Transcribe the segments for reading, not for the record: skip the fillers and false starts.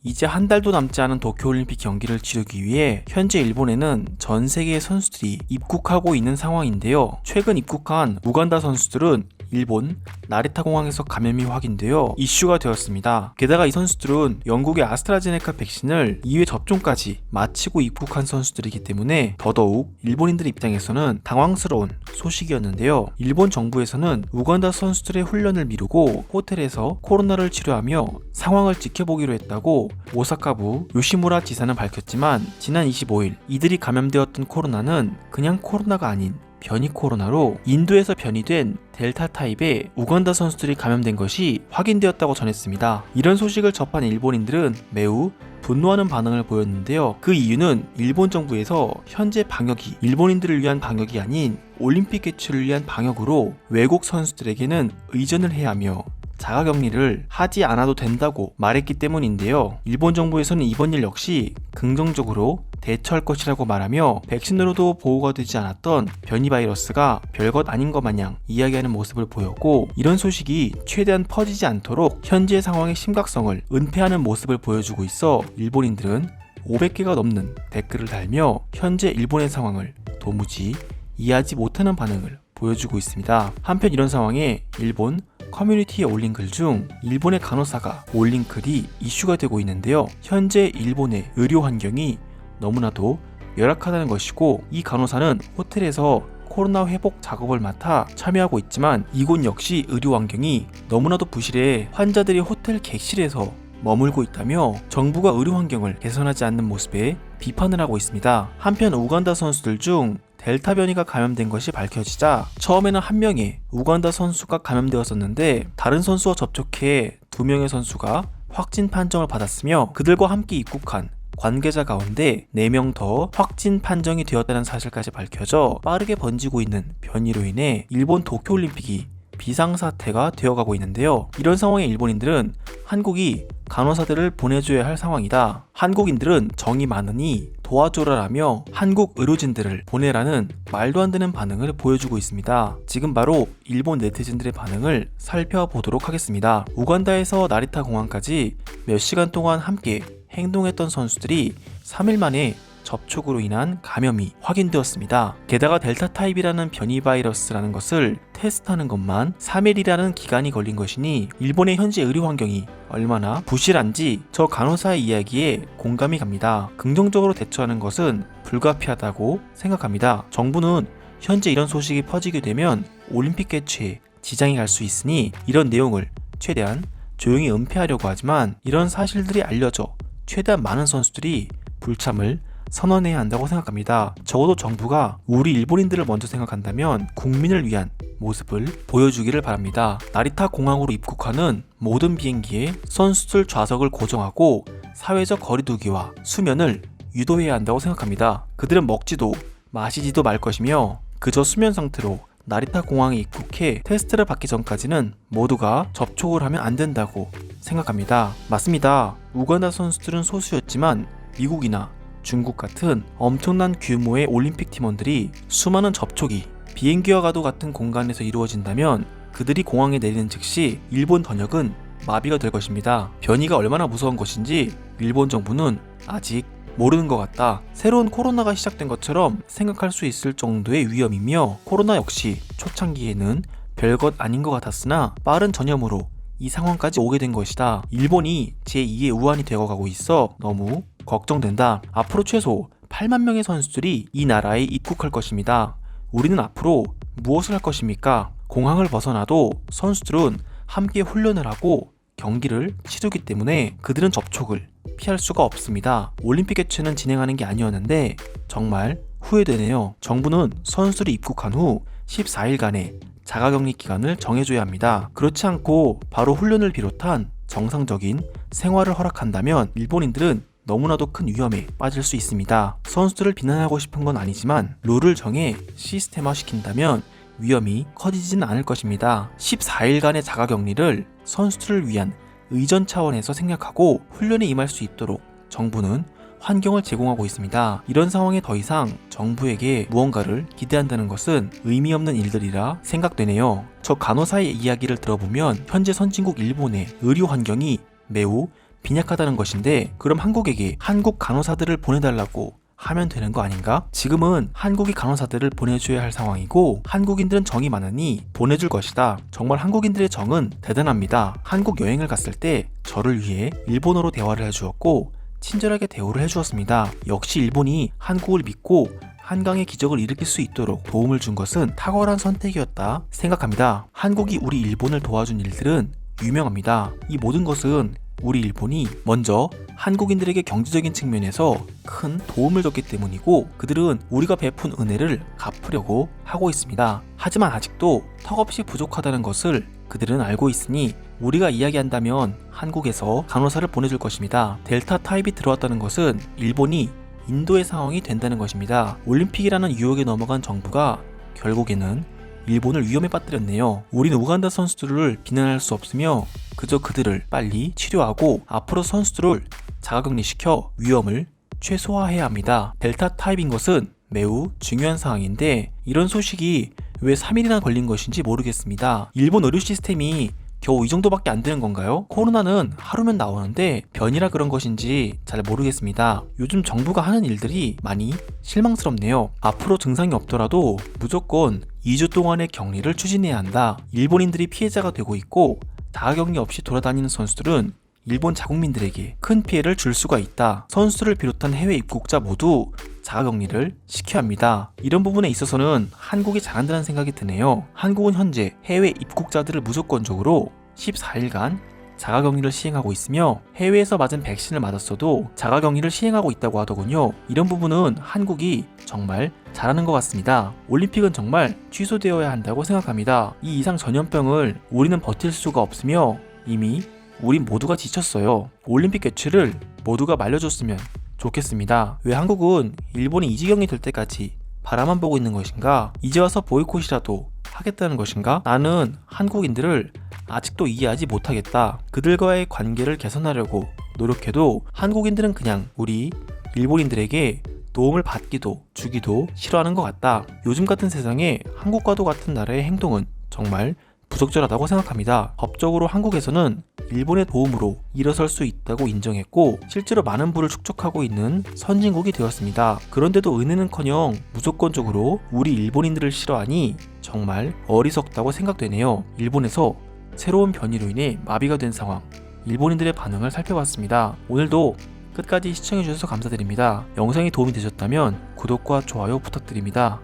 이제 한 달도 남지 않은 도쿄올림픽 경기를 치르기 위해 현재 일본에는 전 세계의 선수들이 입국하고 있는 상황인데요. 최근 입국한 우간다 선수들은 일본 나리타 공항에서 감염이 확인되어 이슈가 되었습니다. 게다가 이 선수들은 영국의 아스트라제네카 백신을 2회 접종까지 마치고 입국한 선수들이기 때문에 더더욱 일본인들 입장에서는 당황스러운 소식이었는데요. 일본 정부에서는 우간다 선수들의 훈련을 미루고 호텔에서 코로나를 치료하며 상황을 지켜보기로 했다고 오사카부 요시무라 지사는 밝혔지만, 지난 25일 이들이 감염되었던 코로나는 그냥 코로나가 아닌 변이 코로나로 인도에서 변이된 델타 타입의 우간다 선수들이 감염된 것이 확인되었다고 전했습니다. 이런 소식을 접한 일본인들은 매우 분노하는 반응을 보였는데요. 그 이유는 일본 정부에서 현재 방역이 일본인들을 위한 방역이 아닌 올림픽 개최를 위한 방역으로 외국 선수들에게는 의전을 해야 하며 자가격리를 하지 않아도 된다고 말했기 때문인데요. 일본 정부에서는 이번 일 역시 긍정적으로 대처할 것이라고 말하며 백신으로도 보호가 되지 않았던 변이 바이러스가 별것 아닌 것 마냥 이야기하는 모습을 보였고, 이런 소식이 최대한 퍼지지 않도록 현재 상황의 심각성을 은폐하는 모습을 보여주고 있어 일본인들은 500개가 넘는 댓글을 달며 현재 일본의 상황을 도무지 이해하지 못하는 반응을 보여주고 있습니다. 한편 이런 상황에 일본 커뮤니티에 올린 글 중 일본의 간호사가 올린 글이 이슈가 되고 있는데요. 현재 일본의 의료 환경이 너무나도 열악하다는 것이고, 이 간호사는 호텔에서 코로나 회복 작업을 맡아 참여하고 있지만 이곳 역시 의료 환경이 너무나도 부실해 환자들이 호텔 객실에서 머물고 있다며 정부가 의료 환경을 개선하지 않는 모습에 비판을 하고 있습니다. 한편 우간다 선수들 중 델타 변이가 감염된 것이 밝혀지자 처음에는 한 명의 우간다 선수가 감염되었었는데, 다른 선수와 접촉해 2명의 선수가 확진 판정을 받았으며 그들과 함께 입국한 관계자 가운데 4명 더 확진 판정이 되었다는 사실까지 밝혀져 빠르게 번지고 있는 변이로 인해 일본 도쿄올림픽이 비상사태가 되어가고 있는데요. 이런 상황에 일본인들은 한국이 간호사들을 보내줘야 할 상황이다, 한국인들은 정이 많으니 도와줘라라며 한국 의료진들을 보내라는 말도 안 되는 반응을 보여주고 있습니다. 지금 바로 일본 네티즌들의 반응을 살펴보도록 하겠습니다. 우간다에서 나리타 공항까지 몇 시간 동안 함께 행동했던 선수들이 3일 만에 접촉으로 인한 감염이 확인되었습니다. 게다가 델타 타입이라는 변이 바이러스라는 것을 테스트하는 것만 3일이라는 기간이 걸린 것이니 일본의 현재 의료 환경이 얼마나 부실한지 저 간호사의 이야기에 공감이 갑니다. 긍정적으로 대처하는 것은 불가피하다고 생각합니다. 정부는 현재 이런 소식이 퍼지게 되면 올림픽 개최에 지장이 갈 수 있으니 이런 내용을 최대한 조용히 은폐하려고 하지만, 이런 사실들이 알려져 최대한 많은 선수들이 불참을 선언해야 한다고 생각합니다. 적어도 정부가 우리 일본인들을 먼저 생각한다면 국민을 위한 모습을 보여주기를 바랍니다. 나리타 공항으로 입국하는 모든 비행기에 선수들 좌석을 고정하고 사회적 거리두기와 수면을 유도해야 한다고 생각합니다. 그들은 먹지도 마시지도 말 것이며 그저 수면 상태로 나리타 공항에 입국해 테스트를 받기 전까지는 모두가 접촉을 하면 안 된다고 생각합니다. 맞습니다. 우간다 선수들은 소수였지만 미국이나 중국 같은 엄청난 규모의 올림픽 팀원들이 수많은 접촉이 비행기와 가도 같은 공간에서 이루어진다면 그들이 공항에 내리는 즉시 일본 전역은 마비가 될 것입니다. 변이가 얼마나 무서운 것인지 일본 정부는 아직 모르는 것 같다. 새로운 코로나가 시작된 것처럼 생각할 수 있을 정도의 위험이며, 코로나 역시 초창기에는 별것 아닌 것 같았으나 빠른 전염으로 이 상황까지 오게 된 것이다. 일본이 제2의 우한이 되어가고 있어 너무 걱정된다. 앞으로 최소 8만 명의 선수들이 이 나라에 입국할 것입니다. 우리는 앞으로 무엇을 할 것입니까? 공항을 벗어나도 선수들은 함께 훈련을 하고 경기를 치르기 때문에 그들은 접촉을 피할 수가 없습니다. 올림픽 개최는 진행하는 게 아니었는데 정말 후회되네요. 정부는 선수들이 입국한 후 14일간의 자가격리 기간을 정해줘야 합니다. 그렇지 않고 바로 훈련을 비롯한 정상적인 생활을 허락한다면 일본인들은 너무나도 큰 위험에 빠질 수 있습니다. 선수들을 비난하고 싶은 건 아니지만 룰을 정해 시스템화시킨다면 위험이 커지진 않을 것입니다. 14일간의 자가격리를 선수들을 위한 의전 차원에서 생각하고 훈련에 임할 수 있도록 정부는 환경을 제공하고 있습니다. 이런 상황에 더 이상 정부에게 무언가를 기대한다는 것은 의미 없는 일들이라 생각되네요. 저 간호사의 이야기를 들어보면 현재 선진국 일본의 의료 환경이 매우 빈약하다는 것인데, 그럼 한국에게 한국 간호사들을 보내달라고 하면 되는 거 아닌가? 지금은 한국이 간호사들을 보내줘야 할 상황이고 한국인들은 정이 많으니 보내줄 것이다. 정말 한국인들의 정은 대단합니다. 한국 여행을 갔을 때 저를 위해 일본어로 대화를 해주었고 친절하게 대우를 해주었습니다. 역시 일본이 한국을 믿고 한강의 기적을 일으킬 수 있도록 도움을 준 것은 탁월한 선택이었다 생각합니다. 한국이 우리 일본을 도와준 일들은 유명합니다. 이 모든 것은 우리 일본이 먼저 한국인들에게 경제적인 측면에서 큰 도움을 줬기 때문이고 그들은 우리가 베푼 은혜를 갚으려고 하고 있습니다. 하지만 아직도 턱없이 부족하다는 것을 그들은 알고 있으니 우리가 이야기한다면 한국에서 간호사를 보내줄 것입니다. 델타 타입이 들어왔다는 것은 일본이 인도의 상황이 된다는 것입니다. 올림픽이라는 유혹에 넘어간 정부가 결국에는 일본을 위험에 빠뜨렸네요. 우리는 우간다 선수들을 비난할 수 없으며 그저 그들을 빨리 치료하고 앞으로 선수들을 자가격리시켜 위험을 최소화해야 합니다. 델타 타입인 것은 매우 중요한 상황인데 이런 소식이 왜 3일이나 걸린 것인지 모르겠습니다. 일본 의료 시스템이 겨우 이 정도밖에 안 되는 건가요? 코로나는 하루면 나오는데 변이라 그런 것인지 잘 모르겠습니다. 요즘 정부가 하는 일들이 많이 실망스럽네요. 앞으로 증상이 없더라도 무조건 2주 동안의 격리를 추진해야 한다. 일본인들이 피해자가 되고 있고 자가격리 없이 돌아다니는 선수들은 일본 자국민들에게 큰 피해를 줄 수가 있다. 선수들을 비롯한 해외 입국자 모두 자가격리를 시켜야 합니다. 이런 부분에 있어서는 한국이 잘한다는 생각이 드네요. 한국은 현재 해외 입국자들을 무조건적으로 14일간 자가격리를 시행하고 있으며 해외에서 맞은 백신을 맞았어도 자가격리를 시행하고 있다고 하더군요. 이런 부분은 한국이 정말 잘하는 것 같습니다. 올림픽은 정말 취소되어야 한다고 생각합니다. 이 이상 전염병을 우리는 버틸 수가 없으며 이미 우린 모두가 지쳤어요. 올림픽 개최를 모두가 말려줬으면 좋겠습니다. 왜 한국은 일본이 이 지경이 될 때까지 바라만 보고 있는 것인가? 이제 와서 보이콧이라도 하겠다는 것인가? 나는 한국인들을 아직도 이해하지 못하겠다. 그들과의 관계를 개선하려고 노력해도 한국인들은 그냥 우리 일본인들에게 도움을 받기도 주기도 싫어하는 것 같다. 요즘 같은 세상에 한국과도 같은 나라의 행동은 정말 부적절하다고 생각합니다. 법적으로 한국에서는 일본의 도움으로 일어설 수 있다고 인정했고 실제로 많은 부를 축적하고 있는 선진국이 되었습니다. 그런데도 은혜는커녕 무조건적으로 우리 일본인들을 싫어하니 정말 어리석다고 생각되네요. 일본에서 새로운 변이로 인해 마비가 된 상황, 일본인들의 반응을 살펴봤습니다. 오늘도 끝까지 시청해주셔서 감사드립니다. 영상이 도움이 되셨다면 구독과 좋아요 부탁드립니다.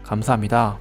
감사합니다.